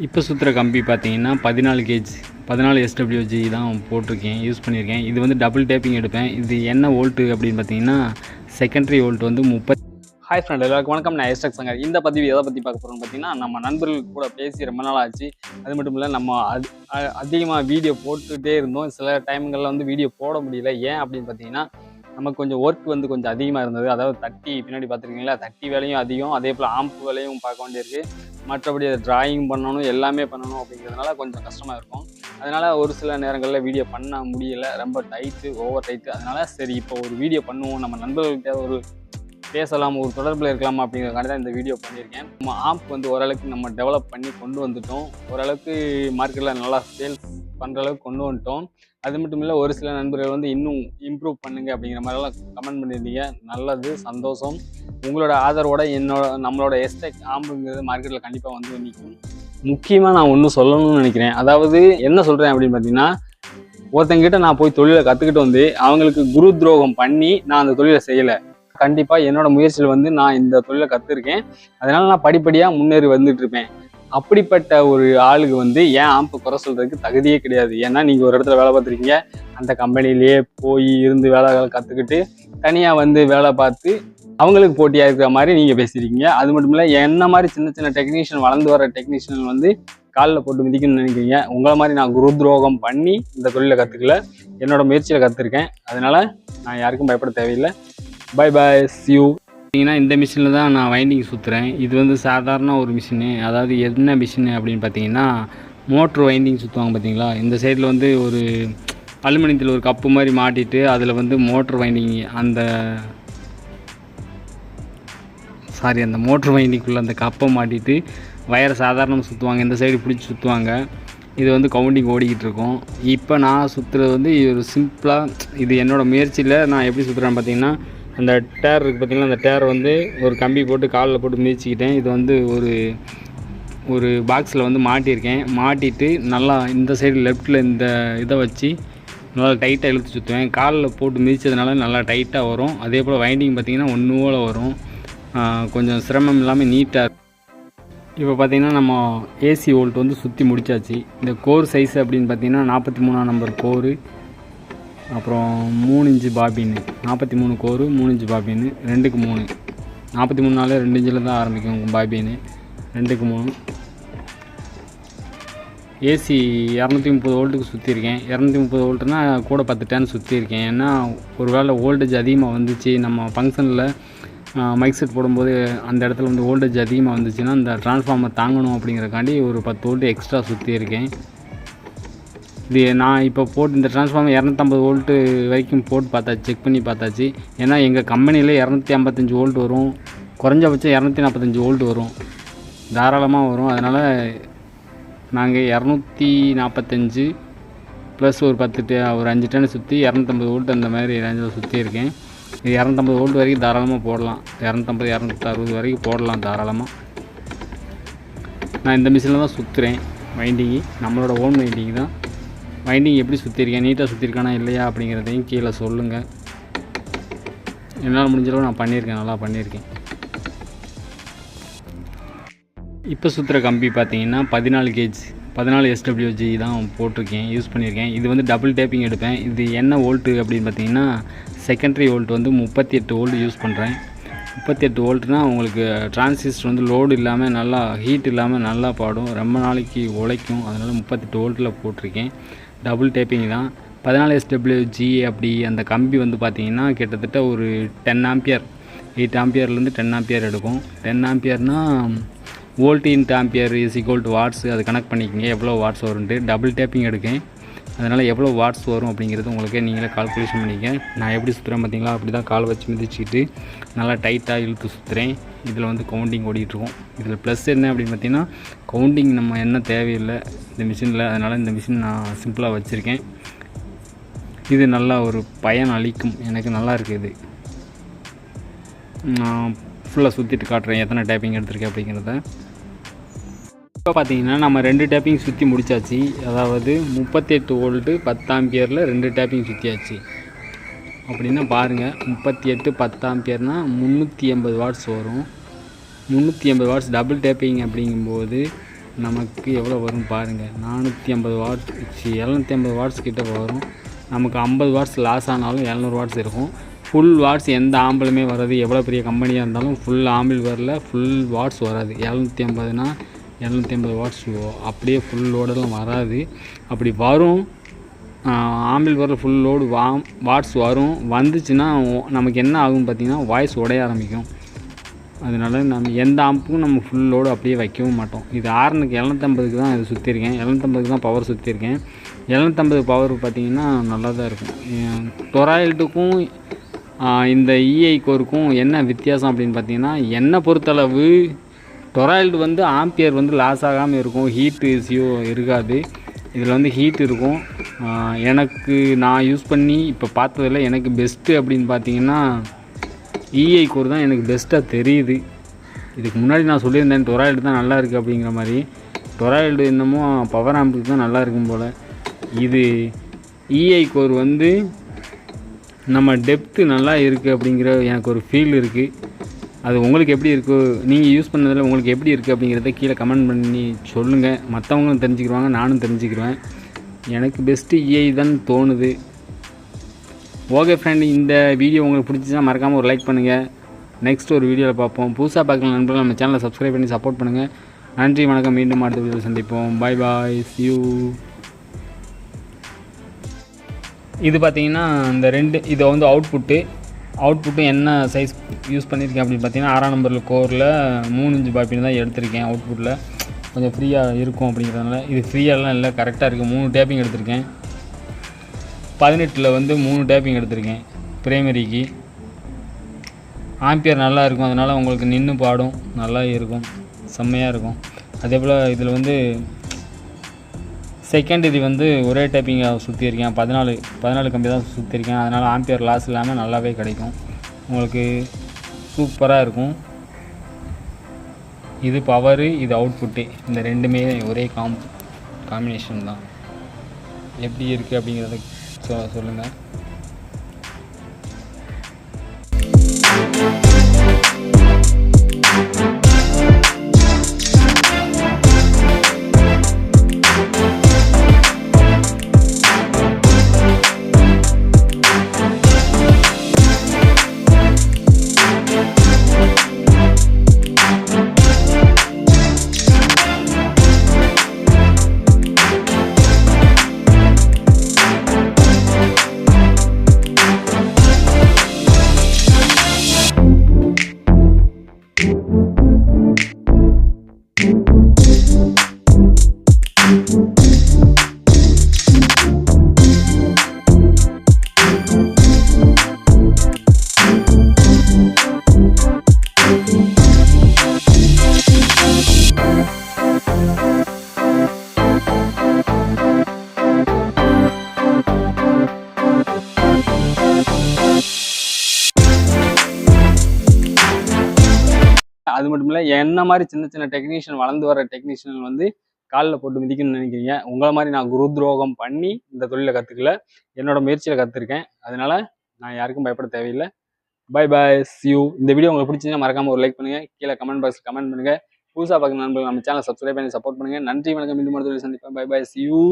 இப்போ சுற்றுற கம்பி பார்த்தீங்கன்னா 14 கேஜ் 14 எஸ்டபிள்யூஜி தான் போட்டிருக்கேன், யூஸ் பண்ணியிருக்கேன். இது வந்து டபுள் டேப்பிங் எடுப்பேன். இது என்ன வோல்ட்டு அப்படின்னு பார்த்தீங்கன்னா செகண்டரி வோல்ட் வந்து 30. ஹாய் ஃப்ரெண்ட், எல்லாருக்கும் வணக்கம். நான் எஸ்டக் சங்கர். இந்த பதிவு எதை பற்றி பார்க்க போகிறோம்னு பார்த்தீங்கன்னா, நம்ம நண்பர்கள் கூட பேசி ரொம்ப நாள் ஆச்சு. அது மட்டும் இல்லை, நம்ம அதிகமாக வீடியோ போட்டுகிட்டே இருந்தோம். சில டைம்களில் வந்து வீடியோ போட முடியல. ஏன் அப்படின்னு பார்த்தீங்கன்னா, நமக்கு கொஞ்சம் ஒர்க் வந்து கொஞ்சம் அதிகமாக இருந்தது. அதாவது தட்டி பின்னாடி பார்த்துருக்கீங்களா, தட்டி வேலையும் அதிகம், அதே போல் ஆம்பு வேலையும் பார்க்க வேண்டியிருக்கு. மற்றபடி அதை ட்ராயிங் பண்ணணும், எல்லாமே பண்ணணும் அப்படிங்கிறதுனால கொஞ்சம் கஷ்டமாக இருக்கும். அதனால் ஒரு சில நேரங்களில் வீடியோ பண்ண முடியல, ரொம்ப டைட்டு, ஓவர் டைட்டு. அதனால் சரி, இப்போ ஒரு வீடியோ பண்ணுவோம், நம்ம நண்பர்கள்கிட்ட ஒரு பேசலாம், ஒரு தொடர்பில் இருக்கலாம் அப்படிங்கிறதுக்காண்டி தான் இந்த வீடியோ பண்ணியிருக்கேன். நம்ம ஆப் வந்து ஓரளவுக்கு நம்ம டெவலப் பண்ணி கொண்டு வந்துட்டோம். ஓரளவுக்கு மார்க்கெட்டில் நல்லா சேல்ஸ் பண்ணுற அளவுக்கு கொண்டு வந்துட்டோம். அது மட்டும் இல்லை, ஒரு சில நண்பர்கள் வந்து இன்னும் இம்ப்ரூவ் பண்ணுங்க அப்படிங்கிற மாதிரிலாம் கமெண்ட் பண்ணியிருந்தீங்க. நல்லது, சந்தோஷம். உங்களோட ஆதரவோட நம்மளோட எஸ்டெக் ஆம்புங்கிறது மார்க்கெட்டில் கண்டிப்பாக வந்து நிற்கும். முக்கியமாக நான் ஒன்று சொல்லணும்னு நினைக்கிறேன். அதாவது என்ன சொல்கிறேன் அப்படின்னு பார்த்தீங்கன்னா, ஒருத்தங்கிட்ட நான் போய் தொழிலை கற்றுக்கிட்டு வந்து அவங்களுக்கு குரு துரோகம் பண்ணி நான் அந்த தொழிலை செய்யலை. கண்டிப்பாக என்னோட முயற்சியில் வந்து நான் இந்த தொழிலை கற்றுருக்கேன். அதனால நான் படிப்படியாக முன்னேறி வந்துட்டு இருப்பேன். அப்படிப்பட்ட ஒரு ஆளுக்கு வந்து ஏன் ஆம்பு குறை சொல்றதுக்கு தகுதியே கிடையாது. ஏன்னா நீங்கள் ஒரு இடத்துல வேலை பார்த்துருக்கீங்க, அந்த கம்பெனிலேயே போய் இருந்து வேலை கற்றுக்கிட்டு தனியாக வந்து வேலை பார்த்து அவங்களுக்கு போட்டியாக இருக்கிற மாதிரி நீங்கள் பேசியிருக்கீங்க. அது மட்டும் இல்லை, என்ன மாதிரி சின்ன சின்ன டெக்னீஷியன், வளர்ந்து வர டெக்னீஷியன் வந்து காலில் போட்டு மிதிக்கணும்னு நினைக்கிறீங்க. உங்களை மாதிரி நான் குரு துரோகம் பண்ணி இந்த தொழிலை கற்றுக்கல, என்னோட முயற்சியில் கற்றுருக்கேன். அதனால நான் யாருக்கும் பயப்பட தேவையில்லை. Bye bye, see you. பார்த்தீங்கன்னா இந்த மிஷினில் தான் நான் வைண்டிங் சுற்றுறேன். இது வந்து சாதாரண ஒரு மிஷினு. அதாவது என்ன மிஷினு அப்படின்னு பார்த்தீங்கன்னா, மோட்ரு வைண்டிங் சுற்றுவாங்க பார்த்தீங்களா. இந்த சைடில் வந்து ஒரு அலுமினியத்தில் ஒரு கப்பு மாதிரி மாட்டிட்டு அதில் வந்து மோட்ரு வைண்டிங் அந்த மோட்ரு வைண்டிங்குள்ளே அந்த கப்பை மாட்டிட்டு வயரை சாதாரணமாக சுற்றுவாங்க. இந்த சைடு பிடிச்சி சுற்றுவாங்க. இது வந்து கவுண்டிங் ஓடிக்கிட்டு இருக்கும். இப்போ நான் சுற்றுறது வந்து ஒரு சிம்பிளாக, இது என்னோடய முயற்சியில் நான் எப்படி சுற்றுறேன்னு பார்த்தீங்கன்னா, அந்த டேர் இருக்குது பார்த்திங்கன்னா, அந்த டேர் வந்து ஒரு கம்பி போட்டு காலில் போட்டு மிதிச்சிக்கிட்டேன். இது வந்து ஒரு பாக்ஸில் வந்து மாட்டியிருக்கேன். மாட்டிட்டு நல்லா இந்த சைடு லெஃப்ட்டில் இந்த இதை வச்சு நல்லா டைட்டாக இழுத்து சுற்றுவேன். காலில் போட்டு மிதித்ததுனால நல்லா டைட்டாக வரும். அதே போல் வைண்டிங் பார்த்திங்கன்னா ஒன்று போல் வரும். கொஞ்சம் சிரமம் இல்லாமல் நீட்டாக இருக்கும். இப்போ பார்த்திங்கன்னா நம்ம ஏசி வோல்ட் வந்து சுற்றி முடித்தாச்சு. இந்த கோர் சைஸ் அப்படின்னு பார்த்திங்கன்னா 43ஆம் நம்பர் கோரு, அப்புறம் 3 இன்ச்சு பாபின்னு, 43 கோரு 3 இன்ச்சு பாபின்னு, 2க்கு 3, 43 2 இன்ச்சில் தான் ஆரம்பிக்கும் பாபின்னு, 2க்கு 3. ஏசி 230 வோல்ட்டுக்கு சுற்றிருக்கேன். 230 வோல்ட்டுனால் கூட 10 டேன் சுற்றிருக்கேன். ஏன்னா ஒரு வேளை வோல்டேஜ் அதிகமாக வந்துச்சு, நம்ம ஃபங்க்ஷனில் மைக் செட் போடும்போது அந்த இடத்துல வந்து வோல்டேஜ் அதிகமாக வந்துச்சுன்னா அந்த டிரான்ஸ்ஃபார்மர் தாங்கணும் அப்படிங்கிறக்காண்டி ஒரு 10 வோல்ட்டு எக்ஸ்ட்ரா சுற்றியிருக்கேன். இது நான் இப்போ போட்டு இந்த டிரான்ஸ்ஃபார்மர் 250 வோல்ட்டு வரைக்கும் போட்டு பார்த்தாச்சு, செக் பண்ணி பார்த்தாச்சு. ஏன்னா எங்கள் கம்பெனியில் 255 வோல்ட் வரும், குறைஞ்சபட்சம் 245 வோல்ட் வரும், தாராளமாக வரும். அதனால் நாங்கள் 245 ப்ளஸ் ஒரு 5 டேனை சுற்றி 250 வோல்ட் அந்த மாதிரி ரேஞ்சில் சுற்றியிருக்கேன். இது 250 வோல்ட் வரைக்கும் தாராளமாக போடலாம். 250 260 வரைக்கும் போடலாம் தாராளமாக. நான் இந்த மிஷினில் தான் சுற்றுறேன் வைண்டிங்கு, நம்மளோட ஓன் வைண்டிங் தான். வைண்டிங் எப்படி சுற்றிருக்கேன், நீட்டாக சுற்றிருக்கானா இல்லையா அப்படிங்கிறதையும் கீழே சொல்லுங்கள். என்னால் முடிஞ்சளவு நான் பண்ணியிருக்கேன், நல்லா பண்ணியிருக்கேன். இப்போ சுற்றுற கம்பி பார்த்தீங்கன்னா 14 கேஜ் 14 எஸ்டபிள்யூஜி தான் போட்டிருக்கேன், யூஸ் பண்ணியிருக்கேன். இது வந்து டபுள் டேப்பிங் எடுப்பேன். இது என்ன வோல்ட்டு அப்படின்னு பார்த்தீங்கன்னா, செகண்டரி வோல்ட் வந்து 38 வோல்ட் யூஸ் பண்ணுறேன். 38 வோல்ட்னால் உங்களுக்கு டிரான்சிஸ்டர் வந்து லோடு இல்லாமல் நல்லா ஹீட் இல்லாமல் நல்லா பாடும், ரொம்ப நாளைக்கு உழைக்கும். அதனால் 38 வோல்ட்டில் போட்டிருக்கேன். டபுள் டேப்பிங் தான். 14 எஸ்டபிள்யூஜி அப்படி அந்த கம்பி வந்து பார்த்திங்கன்னா கிட்டத்தட்ட ஒரு 10 ஆம்பியர், 8 ஆம்பியர்லேருந்து 10 ஆம்பியர் எடுக்கும். 10 ஆம்பியர்னால் volt into ampere is equal to watts, அது கனெக்ட் பண்ணிக்கோங்க எவ்வளோ வாட்ஸ் வரும்ட்டு. டபுள் டேப்பிங் எடுக்கேன், அதனால் எவ்வளோ வாட்ஸ் வரும் அப்படிங்கிறது உங்களுக்கு நீங்களே கால்குலேஷன் பண்ணிக்க. நான் எப்படி சுற்றுறேன் பார்த்தீங்களா, அப்படி தான் கால் வச்சு மிதிச்சுக்கிட்டு நல்லா டைட்டாக இழுத்து சுற்றுறேன். இதில் வந்து கவுண்டிங் ஓடிட்டுருக்கும். இதில் ப்ளஸ் என்ன அப்படின்னு பார்த்தீங்கன்னா, கவுண்டிங் நம்ம என்ன தேவையில்லை இந்த மிஷினில். அதனால் இந்த மிஷின் நான் சிம்பிளாக வச்சுருக்கேன். இது நல்லா ஒரு பயன் அளிக்கும், எனக்கு நல்லா இருக்குது. நான் ஃபுல்லாக சுற்றிட்டு காட்டுறேன் எத்தனை டேப்பிங் எடுத்திருக்கேன் அப்படிங்கிறத. இப்போ பார்த்தீங்கன்னா நம்ம 2 டேப்பிங் சுற்றி முடித்தாச்சு. அதாவது 38 வோல்ட்டு 10 ஆம்பியரில் 2 டேப்பிங் சுற்றியாச்சு. அப்படின்னா பாருங்கள், 38 10 ஆம்பியர்னால் 380 வாட்ஸ் வரும். 380 வாட்ஸ் டபுள் டேப்பிங் அப்படிங்கும்போது நமக்கு எவ்வளோ வரும் பாருங்கள். 450 வாட் 750 வாட்ஸ் கிட்ட வரும். நமக்கு 50 வாட்ஸ் லாஸ் ஆனாலும் 700 வாட்ஸ் இருக்கும். ஃபுல் வாட்ஸ் எந்த ஆம்பிளுமே வராது. எவ்வளோ பெரிய கம்பெனியாக இருந்தாலும் ஃபுல் ஆம்பிள் வரல, ஃபுல் வாட்ஸ் வராது. 750னா 750 வாட்ஸ் அப்படியே ஃபுல் லோடெல்லாம் வராது. அப்படி வரும் ஆம்பிள் வரல ஃபுல் லோடு வாட்ஸ் வரும். வந்துச்சுன்னா நமக்கு என்ன ஆகும் பார்த்திங்கன்னா வாய்ஸ் உடைய ஆரம்பிக்கும். அதனால் நம்ம எந்த ஆம்புக்கும் நம்ம ஃபுல் லோடு அப்படியே வைக்கவும் மாட்டோம். இது ஆர்னுக்கு 750க்கு தான் இது சுற்றிருக்கேன். 750க்கு தான் பவர் சுற்றிருக்கேன். 750 பவர் பார்த்திங்கன்னா நல்லா தான் இருக்கும். டொராய்ல்ட்டுக்கும் இந்த இஐ கோருக்கும் என்ன வித்தியாசம் அப்படின்னு பார்த்தீங்கன்னா, என்னை பொறுத்தளவு டொராய்ல்டு வந்து ஆம்பியர் வந்து லாஸ் ஆகாமல் இருக்கும். ஹீட்டு இஷ்யூ இருக்காது. இதில் வந்து ஹீட் இருக்கும். எனக்கு நான் யூஸ் பண்ணி இப்போ பார்த்ததில் எனக்கு பெஸ்ட்டு அப்படின்னு பார்த்தீங்கன்னா இஐ கோர் தான் எனக்கு பெஸ்ட்டாக தெரியுது. இதுக்கு முன்னாடி நான் சொல்லியிருந்தேன் டொராய்ல்டு தான் நல்லா இருக்குது அப்படிங்கிற மாதிரி. டொராய்ல்டு என்னமோ பவர் ஆம்புக்கு தான் நல்லா இருக்கும் போல். இது இஐ கோர் வந்து நம்ம டெப்த்து நல்லா இருக்குது அப்படிங்கிற எனக்கு ஒரு ஃபீல் இருக்குது. அது உங்களுக்கு எப்படி இருக்கோ, நீங்கள் யூஸ் பண்ணதில் உங்களுக்கு எப்படி இருக்குது அப்படிங்கிறத கீழே கமெண்ட் பண்ணி சொல்லுங்கள். மற்றவங்களும் தெரிஞ்சுக்கிடுவாங்க, நானும் தெரிஞ்சுக்கிடுவேன். எனக்கு பெஸ்ட்டு இஐ தான் தோணுது. ஓகே ஃப்ரெண்ட், இந்த வீடியோ உங்களுக்கு பிடிச்சிச்சா மறக்காமல் ஒரு லைக் பண்ணுங்கள். நெக்ஸ்ட் ஒரு வீடியோவில் பார்ப்போம். புதுசாக பார்க்கலாம் நண்பர்கள் நம்ம சேனலை சப்ஸ்கிரைப் பண்ணி சப்போர்ட் பண்ணுங்கள். நன்றி, வணக்கம். மீண்டும் அடுத்த வீடியோவில் சந்திப்போம். Bye bye, see you. இது பார்த்தீங்கன்னா இந்த இதை வந்து அவுட்புட்டு என்ன சைஸ் யூஸ் பண்ணியிருக்கேன் அப்படின்னு பார்த்தீங்கன்னா 6ஆம் நம்பரில் கோரில் 3 இன்ச் பாப்பின்னு தான் எடுத்திருக்கேன். அவுட்புட்டில் கொஞ்சம் ஃப்ரீயாக இருக்கும் அப்படிங்கிறதுனால. இது ஃப்ரீயாலாம் இல்லை, கரெக்டாக இருக்குது. 3 டேப்பிங் எடுத்திருக்கேன். 18 வந்து 3 டேப்பிங் எடுத்திருக்கேன் ப்ரைமரிக்கு. ஆம்பியர் நல்லா இருக்கும், அதனால் உங்களுக்கு நின்று பாடும் நல்லா இருக்கும், செம்மையாக இருக்கும். அதே போல் இதில் வந்து செகண்டரி வந்து ஒரே டேப்பிங்காக சுற்றியிருக்கேன். 14 கம்பி தான் சுற்றிருக்கேன். அதனால் ஆம்பியர் லாஸ் இல்லாமல் நல்லாவே கிடைக்கும், உங்களுக்கு சூப்பராக இருக்கும். இது பவரு, இது அவுட்புட்டு, இந்த ரெண்டுமே ஒரே காம்பினேஷன் தான். எப்படி இருக்குது அப்படிங்கிறத சொல்லுங்கள். அது மட்டும் இல்லை, என்ன மாதிரி சின்ன டெக்னீஷியன், வளர்ந்து வர டெக்னீஷியன் வந்து காலில் போட்டு மிதிக்கணும்னு நினைக்கிறீங்க. உங்களை மாதிரி நான் குரு துரோகம் பண்ணி இந்த தொழிலை கற்றுக்கல, என்னோட முயற்சியில் கற்றுருக்கேன். அதனால நான் யாருக்கும் பயப்பட தேவையில்லை. Bye bye, see you. இந்த வீடியோ உங்களுக்கு பிடிச்சிங்கன்னா மறக்காமல் ஒரு லைக் பண்ணுங்கள். கீழே கமெண்ட் பாக்ஸில் கமெண்ட் பண்ணுங்கள். புதுசாக பார்க்குற நண்பர்கள் நம்ம சேனலை சப்ஸ்கிரைப் பண்ணி சப்போர்ட் பண்ணுங்கள். நன்றி, வணக்கம். மீண்டும் அடுத்த வீடியோவில் சந்திப்பேன். Bye bye, see you.